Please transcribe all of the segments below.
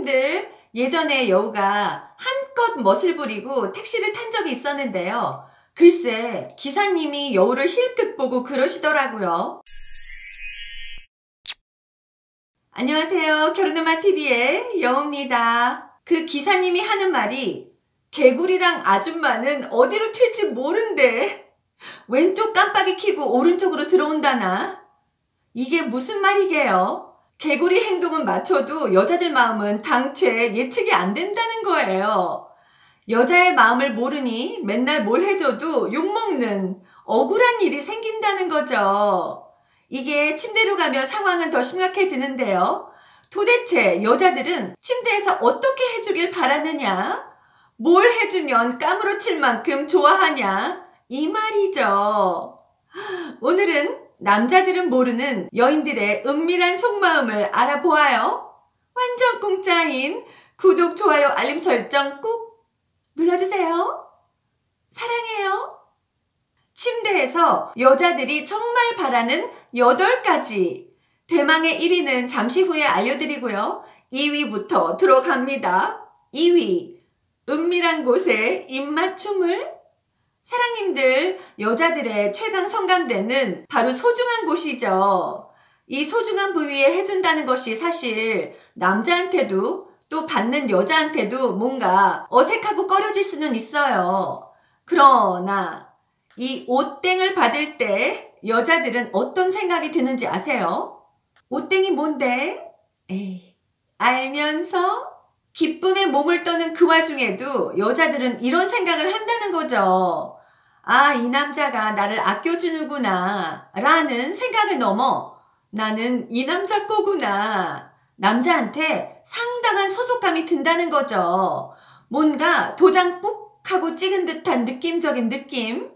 사장님들, 예전에 여우가 한껏 멋을 부리고 택시를 탄 적이 있었는데요. 글쎄, 기사님이 여우를 힐끗 보고 그러시더라고요. 안녕하세요. 결혼음악TV의 여우입니다. 그 기사님이 하는 말이 개구리랑 아줌마는 어디로 튈지 모른대. 왼쪽 깜빡이 켜고 오른쪽으로 들어온다나? 이게 무슨 말이게요? 개구리 행동은 맞춰도 여자들 마음은 당최 예측이 안 된다는 거예요. 여자의 마음을 모르니 맨날 뭘 해줘도 욕먹는 억울한 일이 생긴다는 거죠. 이게 침대로 가면 상황은 더 심각해지는데요. 도대체 여자들은 침대에서 어떻게 해주길 바라느냐? 뭘 해주면 까무러칠 만큼 좋아하냐? 이 말이죠. 오늘은 남자들은 모르는 여인들의 은밀한 속마음을 알아보아요. 완전 공짜인 구독, 좋아요, 알림 설정 꼭 눌러주세요. 사랑해요. 침대에서 여자들이 정말 바라는 8가지. 대망의 1위는 잠시 후에 알려드리고요. 2위부터 들어갑니다. 2위, 은밀한 곳에 입맞춤을. 사랑님들, 여자들의 최강 성감대는 바로 소중한 곳이죠. 이 소중한 부위에 해준다는 것이 사실 남자한테도 또 받는 여자한테도 뭔가 어색하고 꺼려질 수는 있어요. 그러나 이 옷땡을 받을 때 여자들은 어떤 생각이 드는지 아세요? 옷땡이 뭔데? 에이, 알면서? 기쁨에 몸을 떠는 그 와중에도 여자들은 이런 생각을 한다는 거죠. 아, 이 남자가 나를 아껴주는구나 라는 생각을 넘어 나는 이 남자 거구나. 남자한테 상당한 소속감이 든다는 거죠. 뭔가 도장 꾹 하고 찍은 듯한 느낌적인 느낌.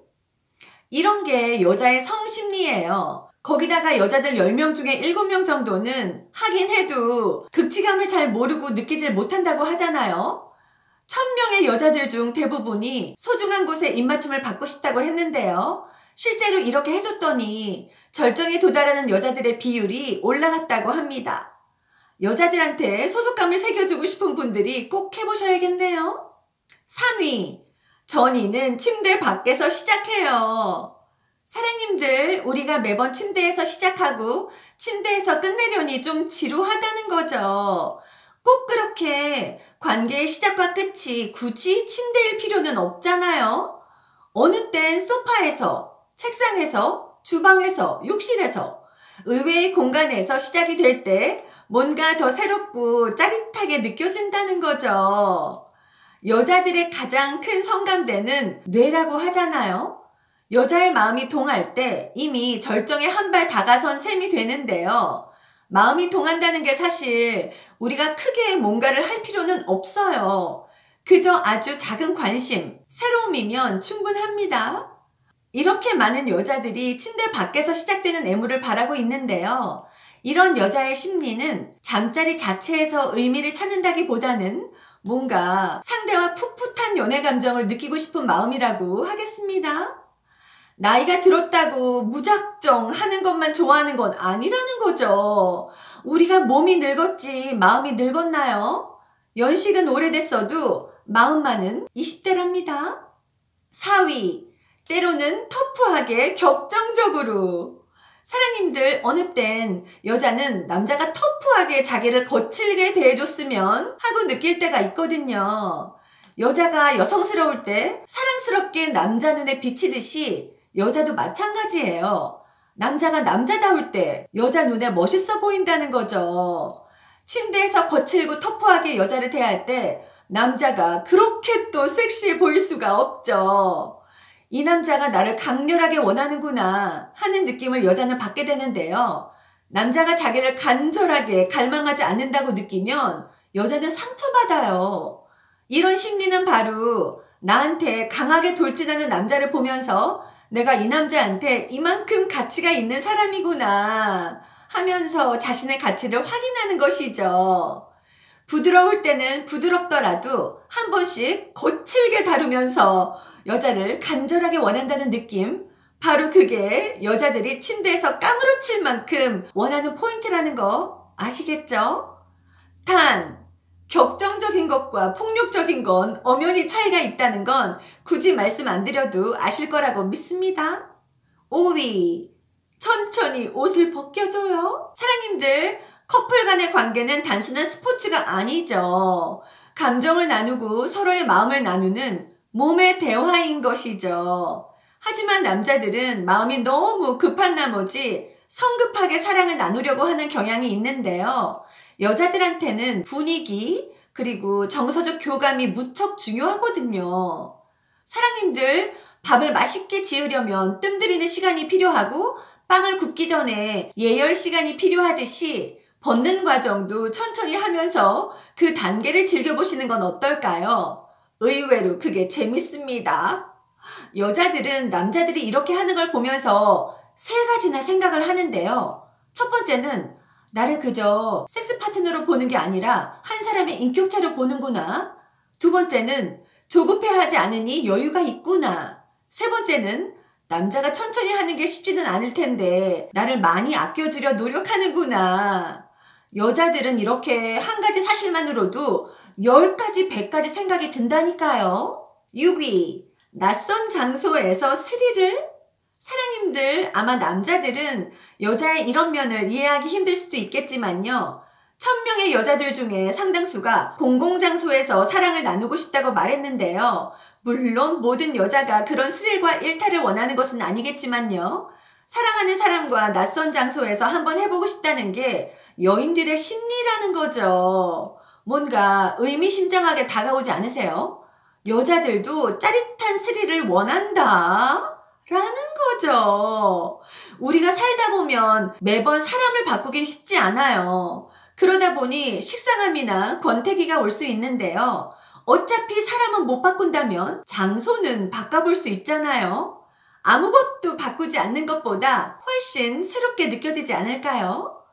이런 게 여자의 성심리예요. 거기다가 여자들 10명 중에 7명 정도는 하긴 해도 극치감을 잘 모르고 느끼질 못한다고 하잖아요. 1000명의 여자들 중 대부분이 소중한 곳에 입맞춤을 받고 싶다고 했는데요. 실제로 이렇게 해줬더니 절정에 도달하는 여자들의 비율이 올라갔다고 합니다. 여자들한테 소속감을 새겨주고 싶은 분들이 꼭 해보셔야겠네요. 3위, 전이는 침대 밖에서 시작해요. 사랑님들, 우리가 매번 침대에서 시작하고 침대에서 끝내려니 좀 지루하다는 거죠. 꼭 그렇게 관계의 시작과 끝이 굳이 침대일 필요는 없잖아요. 어느 땐 소파에서, 책상에서, 주방에서, 욕실에서, 의외의 공간에서 시작이 될 때 뭔가 더 새롭고 짜릿하게 느껴진다는 거죠. 여자들의 가장 큰 성감대는 뇌라고 하잖아요. 여자의 마음이 동할 때 이미 절정에 한 발 다가선 셈이 되는데요. 마음이 동한다는 게 사실 우리가 크게 뭔가를 할 필요는 없어요. 그저 아주 작은 관심, 새로움이면 충분합니다. 이렇게 많은 여자들이 침대 밖에서 시작되는 애무를 바라고 있는데요. 이런 여자의 심리는 잠자리 자체에서 의미를 찾는다기보다는 뭔가 상대와 풋풋한 연애 감정을 느끼고 싶은 마음이라고 하겠습니다. 나이가 들었다고 무작정 하는 것만 좋아하는 건 아니라는 거죠. 우리가 몸이 늙었지 마음이 늙었나요? 연식은 오래됐어도 마음만은 20대랍니다. 4위, 때로는 터프하게 격정적으로. 사랑님들, 어느 땐 여자는 남자가 터프하게 자기를 거칠게 대해줬으면 하고 느낄 때가 있거든요. 여자가 여성스러울 때 사랑스럽게 남자 눈에 비치듯이 여자도 마찬가지예요. 남자가 남자다울 때 여자 눈에 멋있어 보인다는 거죠. 침대에서 거칠고 터프하게 여자를 대할 때 남자가 그렇게 또 섹시해 보일 수가 없죠. 이 남자가 나를 강렬하게 원하는구나 하는 느낌을 여자는 받게 되는데요. 남자가 자기를 간절하게 갈망하지 않는다고 느끼면 여자는 상처받아요. 이런 심리는 바로 나한테 강하게 돌진하는 남자를 보면서 내가 이 남자한테 이만큼 가치가 있는 사람이구나 하면서 자신의 가치를 확인하는 것이죠. 부드러울 때는 부드럽더라도 한 번씩 거칠게 다루면서 여자를 간절하게 원한다는 느낌, 바로 그게 여자들이 침대에서 까무러칠 만큼 원하는 포인트라는 거 아시겠죠? 단, 격정적인 것과 폭력적인 건 엄연히 차이가 있다는 건 굳이 말씀 안 드려도 아실 거라고 믿습니다. 5위, 천천히 옷을 벗겨줘요. 사랑님들, 커플 간의 관계는 단순한 스포츠가 아니죠. 감정을 나누고 서로의 마음을 나누는 몸의 대화인 것이죠. 하지만 남자들은 마음이 너무 급한 나머지 성급하게 사랑을 나누려고 하는 경향이 있는데요. 여자들한테는 분위기 그리고 정서적 교감이 무척 중요하거든요. 사랑님들, 밥을 맛있게 지으려면 뜸 들이는 시간이 필요하고 빵을 굽기 전에 예열 시간이 필요하듯이 벗는 과정도 천천히 하면서 그 단계를 즐겨보시는 건 어떨까요? 의외로 그게 재밌습니다. 여자들은 남자들이 이렇게 하는 걸 보면서 세 가지나 생각을 하는데요. 첫 번째는 나를 그저 섹스 파트너로 보는 게 아니라 한 사람의 인격체로 보는구나. 두 번째는 조급해하지 않으니 여유가 있구나. 세 번째는 남자가 천천히 하는 게 쉽지는 않을 텐데 나를 많이 아껴주려 노력하는구나. 여자들은 이렇게 한 가지 사실만으로도 10가지, 100가지 생각이 든다니까요. 6위, 낯선 장소에서 스릴을? 사랑님들, 아마 남자들은 여자의 이런 면을 이해하기 힘들 수도 있겠지만요. 1000명의 여자들 중에 상당수가 공공장소에서 사랑을 나누고 싶다고 말했는데요. 물론 모든 여자가 그런 스릴과 일탈을 원하는 것은 아니겠지만요. 사랑하는 사람과 낯선 장소에서 한번 해보고 싶다는 게 여인들의 심리라는 거죠. 뭔가 의미심장하게 다가오지 않으세요? 여자들도 짜릿한 스릴을 원한다 라는 거죠. 우리가 살다 보면 매번 사람을 바꾸긴 쉽지 않아요. 그러다 보니 식상함이나 권태기가 올 수 있는데요. 어차피 사람은 못 바꾼다면 장소는 바꿔볼 수 있잖아요. 아무것도 바꾸지 않는 것보다 훨씬 새롭게 느껴지지 않을까요?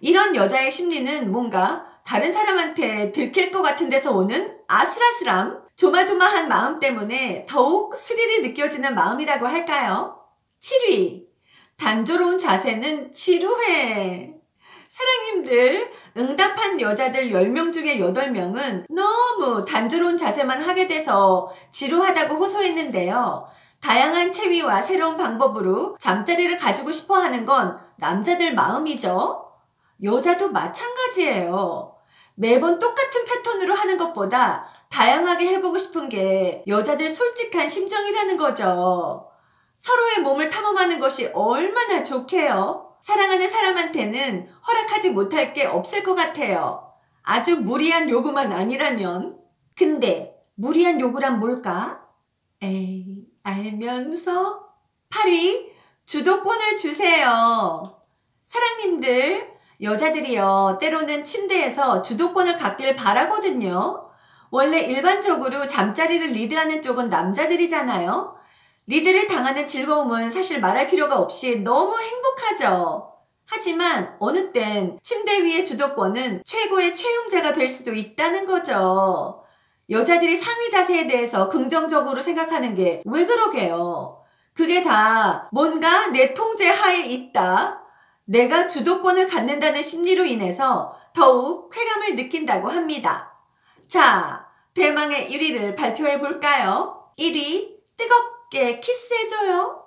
이런 여자의 심리는 뭔가 다른 사람한테 들킬 것 같은 데서 오는 아슬아슬함, 조마조마한 마음 때문에 더욱 스릴이 느껴지는 마음이라고 할까요? 7위, 단조로운 자세는 지루해. 사랑님들, 응답한 여자들 10명 중에 8명은 너무 단조로운 자세만 하게 돼서 지루하다고 호소했는데요. 다양한 체위와 새로운 방법으로 잠자리를 가지고 싶어 하는 건 남자들 마음이죠. 여자도 마찬가지예요. 매번 똑같은 패턴으로 하는 것보다 다양하게 해보고 싶은 게 여자들 솔직한 심정이라는 거죠. 서로의 몸을 탐험하는 것이 얼마나 좋게요. 사랑하는 사람한테는 허락하지 못할 게 없을 것 같아요. 아주 무리한 요구만 아니라면. 근데 무리한 요구란 뭘까? 에이, 알면서? 8위, 주도권을 주세요. 사랑님들, 여자들이요, 때로는 침대에서 주도권을 갖길 바라거든요. 원래 일반적으로 잠자리를 리드하는 쪽은 남자들이잖아요. 리드를 당하는 즐거움은 사실 말할 필요가 없이 너무 행복하죠. 하지만 어느 땐 침대 위의 주도권은 최고의 최용자가 될 수도 있다는 거죠. 여자들이 상위 자세에 대해서 긍정적으로 생각하는 게 왜 그러게요? 그게 다 뭔가 내 통제 하에 있다. 내가 주도권을 갖는다는 심리로 인해서 더욱 쾌감을 느낀다고 합니다. 자, 대망의 1위를 발표해 볼까요? 1위, 뜨겁게 키스해줘요.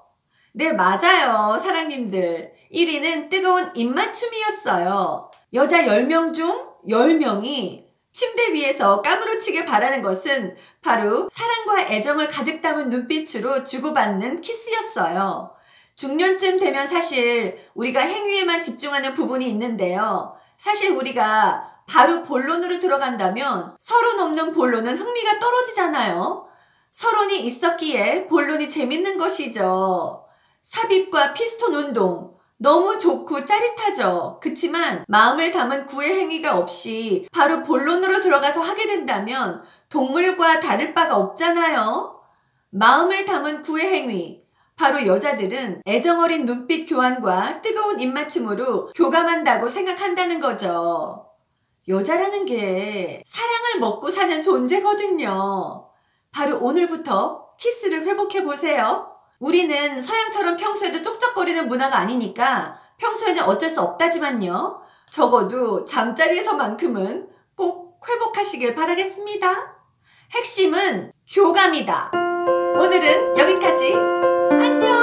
네, 맞아요, 사랑님들. 1위는 뜨거운 입맞춤이었어요. 여자 10명 중 10명이 침대 위에서 까무러치길 바라는 것은 바로 사랑과 애정을 가득 담은 눈빛으로 주고받는 키스였어요. 중년쯤 되면 사실 우리가 행위에만 집중하는 부분이 있는데요. 사실 우리가 바로 본론으로 들어간다면 서론 없는 본론은 흥미가 떨어지잖아요. 서론이 있었기에 본론이 재밌는 것이죠. 삽입과 피스톤 운동 너무 좋고 짜릿하죠. 그치만 마음을 담은 구애 행위가 없이 바로 본론으로 들어가서 하게 된다면 동물과 다를 바가 없잖아요. 마음을 담은 구애 행위, 바로 여자들은 애정어린 눈빛 교환과 뜨거운 입맞춤으로 교감한다고 생각한다는 거죠. 여자라는 게 사랑을 먹고 사는 존재거든요. 바로 오늘부터 키스를 회복해보세요. 우리는 서양처럼 평소에도 쪽쪽거리는 문화가 아니니까 평소에는 어쩔 수 없다지만요. 적어도 잠자리에서만큼은 꼭 회복하시길 바라겠습니다. 핵심은 교감이다. 오늘은 여기까지. 안녕!